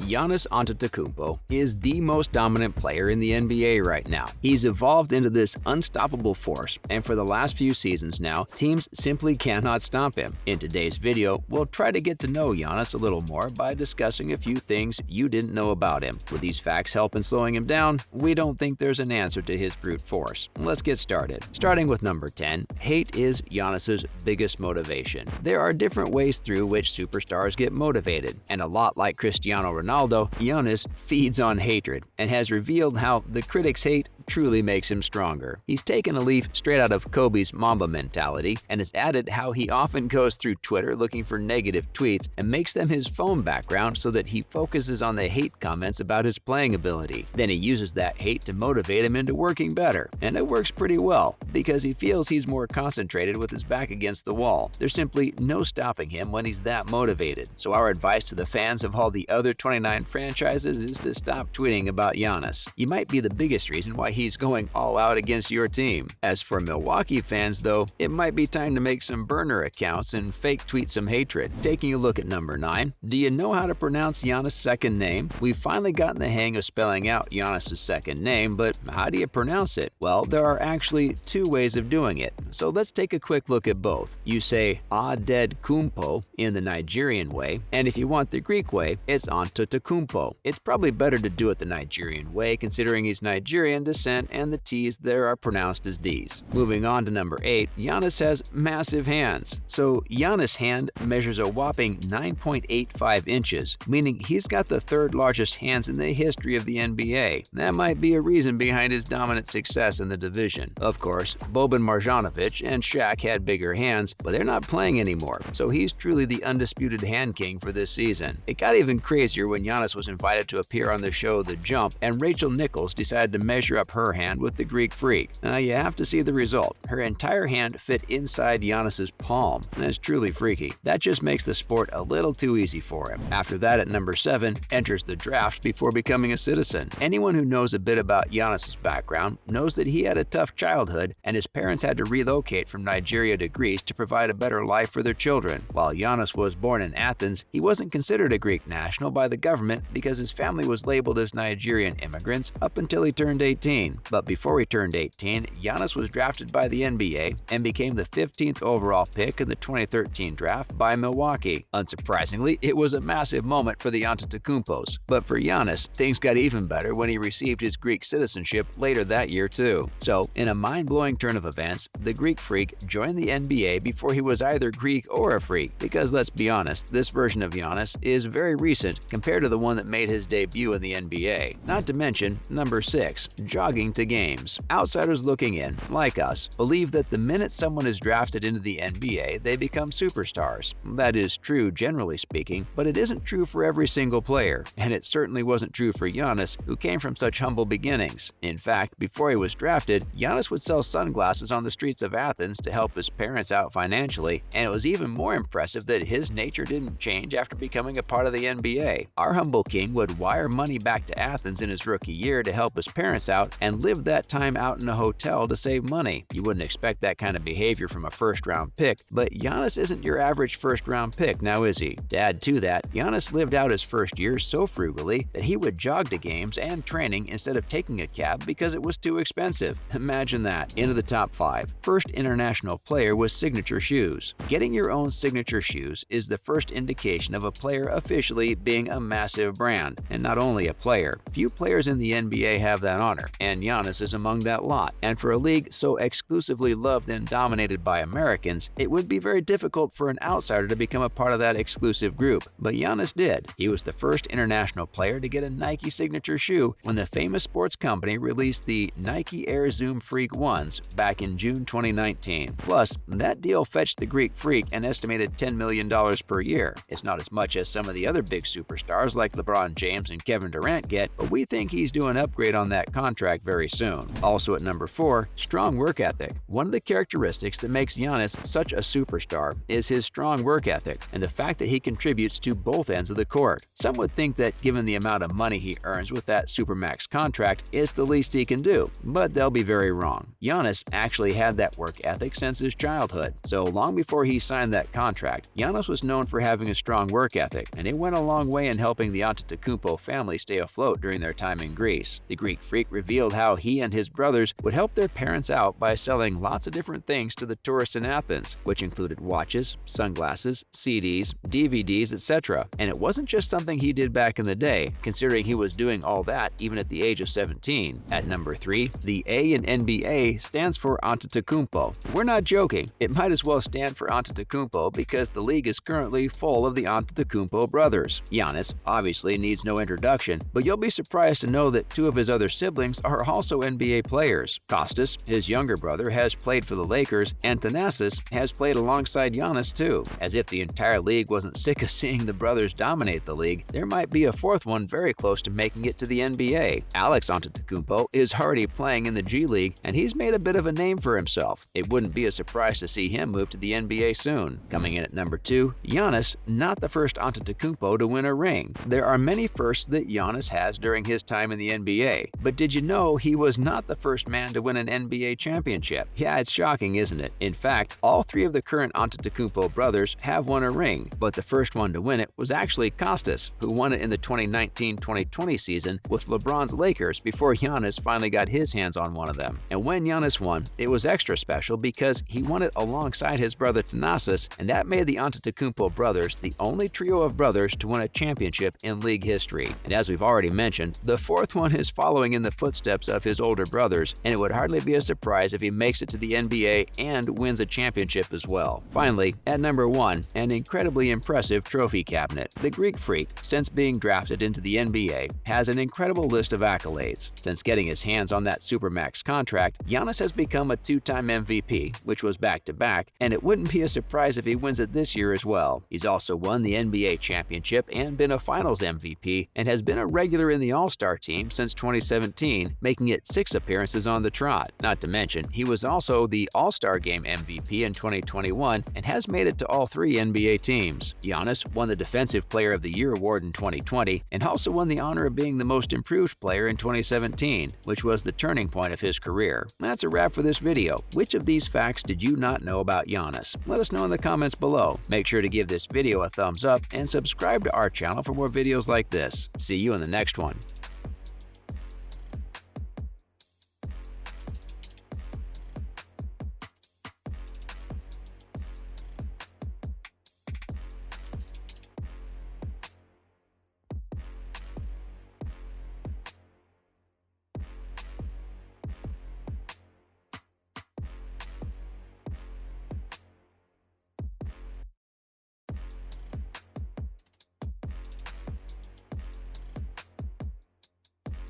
Giannis Antetokounmpo is the most dominant player in the NBA right now. He's evolved into this unstoppable force, and for the last few seasons now, teams simply cannot stop him. In today's video, we'll try to get to know Giannis a little more by discussing a few things you didn't know about him. Would these facts help in slowing him down? We don't think there's an answer to his brute force. Let's get started. Starting with number 10, hate is Giannis's biggest motivation. There are different ways through which superstars get motivated, and a lot like Cristiano Ronaldo, Giannis feeds on hatred and has revealed how the critics' hate truly makes him stronger. He's taken a leaf straight out of Kobe's Mamba mentality and has added how he often goes through Twitter looking for negative tweets and makes them his phone background so that he focuses on the hate comments about his playing ability. Then he uses that hate to motivate him into working better, and it works pretty well because he feels he's more concentrated with his back against the wall. There's simply no stopping him when he's that motivated. So our advice to the fans of all the other 29 franchises is to stop tweeting about Giannis. You might be the biggest reason why he's going all out against your team. As for Milwaukee fans though, it might be time to make some burner accounts and fake tweet some hatred. Taking a look at number 9, do you know how to pronounce Giannis' second name? We've finally gotten the hang of spelling out Giannis' second name, but how do you pronounce it? Well, there are actually two ways of doing it, so let's take a quick look at both. You say Antetokounmpo in the Nigerian way, and if you want the Greek way, it's Antetokounmpo. It's probably better to do it the Nigerian way considering he's Nigerian descent and the T's there are pronounced as D's. Moving on to number 8, Giannis has massive hands. So Giannis' hand measures a whopping 9.85 inches, meaning he's got the third largest hands in the history of the NBA. That might be a reason behind his dominant success in the division. Of course, Boban Marjanovic and Shaq had bigger hands, but they're not playing anymore, so he's truly the undisputed hand king for this season. It got even crazier when Giannis was invited to appear on the show The Jump, and Rachel Nichols decided to measure up her hand with the Greek Freak. Now you have to see the result. Her entire hand fit inside Giannis's palm. That's truly freaky. That just makes the sport a little too easy for him. After that, at number 7, enters the draft before becoming a citizen. Anyone who knows a bit about Giannis's background knows that he had a tough childhood and his parents had to relocate from Nigeria to Greece to provide a better life for their children. While Giannis was born in Athens, he wasn't considered a Greek national by the government because his family was labeled as Nigerian immigrants up until he turned 18. But before he turned 18, Giannis was drafted by the NBA and became the 15th overall pick in the 2013 draft by Milwaukee. Unsurprisingly, it was a massive moment for the Antetokounmpos. But for Giannis, things got even better when he received his Greek citizenship later that year too. So, in a mind-blowing turn of events, the Greek Freak joined the NBA before he was either Greek or a freak, because let's be honest, this version of Giannis is very recent compared to the one that made his debut in the NBA. Not to mention, number 6, jogging to games. Outsiders looking in, like us, believe that the minute someone is drafted into the NBA, they become superstars. That is true generally speaking, but it isn't true for every single player, and it certainly wasn't true for Giannis, who came from such humble beginnings. In fact, before he was drafted, Giannis would sell sunglasses on the streets of Athens to help his parents out financially, and it was even more impressive that his nature didn't change after becoming a part of the NBA. Our humble king would wire money back to Athens in his rookie year to help his parents out and live that time out in a hotel to save money. You wouldn't expect that kind of behavior from a first-round pick, but Giannis isn't your average first-round pick, now is he? To add to that, Giannis lived out his first year so frugally that he would jog to games and training instead of taking a cab because it was too expensive. Imagine that. Into the top 5. First international player with signature shoes. Getting your own signature shoes is the first indication of a player officially being a massive brand, and not only a player. Few players in the NBA have that honor, and Giannis is among that lot. And for a league so exclusively loved and dominated by Americans, it would be very difficult for an outsider to become a part of that exclusive group. But Giannis did. He was the first international player to get a Nike signature shoe when the famous sports company released the Nike Air Zoom Freak 1s back in June 2019. Plus, that deal fetched the Greek Freak an estimated $10 million per year. It's not as much as some of the other big superstars like LeBron James and Kevin Durant get, but we think he's due an upgrade on that contract contract very soon. Also at number 4, strong work ethic. One of the characteristics that makes Giannis such a superstar is his strong work ethic and the fact that he contributes to both ends of the court. Some would think that given the amount of money he earns with that supermax contract, it's the least he can do, but they'll be very wrong. Giannis actually had that work ethic since his childhood, so long before he signed that contract, Giannis was known for having a strong work ethic, and it went a long way in helping the Antetokounmpo family stay afloat during their time in Greece. The Greek Freak revealed how he and his brothers would help their parents out by selling lots of different things to the tourists in Athens, which included watches, sunglasses, CDs, DVDs, etc. And it wasn't just something he did back in the day, considering he was doing all that even at the age of 17. At number 3, the A in NBA stands for Antetokounmpo. We're not joking. It might as well stand for Antetokounmpo because the league is currently full of the Antetokounmpo brothers. Giannis obviously needs no introduction, but you'll be surprised to know that 2 of his other siblings are also NBA players. Kostas, his younger brother, has played for the Lakers, and Thanasis has played alongside Giannis too. As if the entire league wasn't sick of seeing the brothers dominate the league, there might be a 4th one very close to making it to the NBA. Alex Antetokounmpo is already playing in the G League, and he's made a bit of a name for himself. It wouldn't be a surprise to see him move to the NBA soon. Coming in at number 2, Giannis, not the first Antetokounmpo to win a ring. There are many firsts that Giannis has during his time in the NBA, but did you know he was not the first man to win an NBA championship? Yeah, it's shocking, isn't it? In fact, all 3 of the current Antetokounmpo brothers have won a ring, but the first one to win it was actually Kostas, who won it in the 2019-2020 season with LeBron's Lakers before Giannis finally got his hands on one of them. And when Giannis won, it was extra special because he won it alongside his brother Thanasis, and that made the Antetokounmpo brothers the only trio of brothers to win a championship in league history. And as we've already mentioned, the 4th one is following in the footsteps of his older brothers, and it would hardly be a surprise if he makes it to the NBA and wins a championship as well. Finally, at number 1, an incredibly impressive trophy cabinet. The Greek Freak, since being drafted into the NBA, has an incredible list of accolades. Since getting his hands on that supermax contract, Giannis has become a 2-time MVP, which was back-to-back, and it wouldn't be a surprise if he wins it this year as well. He's also won the NBA championship and been a Finals MVP, and has been a regular in the All-Star team since 2017, making it 6 appearances on the trot. Not to mention, he was also the All-Star Game MVP in 2021 and has made it to all 3 NBA teams. Giannis won the Defensive Player of the Year award in 2020 and also won the honor of being the most improved player in 2017, which was the turning point of his career. That's a wrap for this video. Which of these facts did you not know about Giannis? Let us know in the comments below. Make sure to give this video a thumbs up and subscribe to our channel for more videos like this. See you in the next one.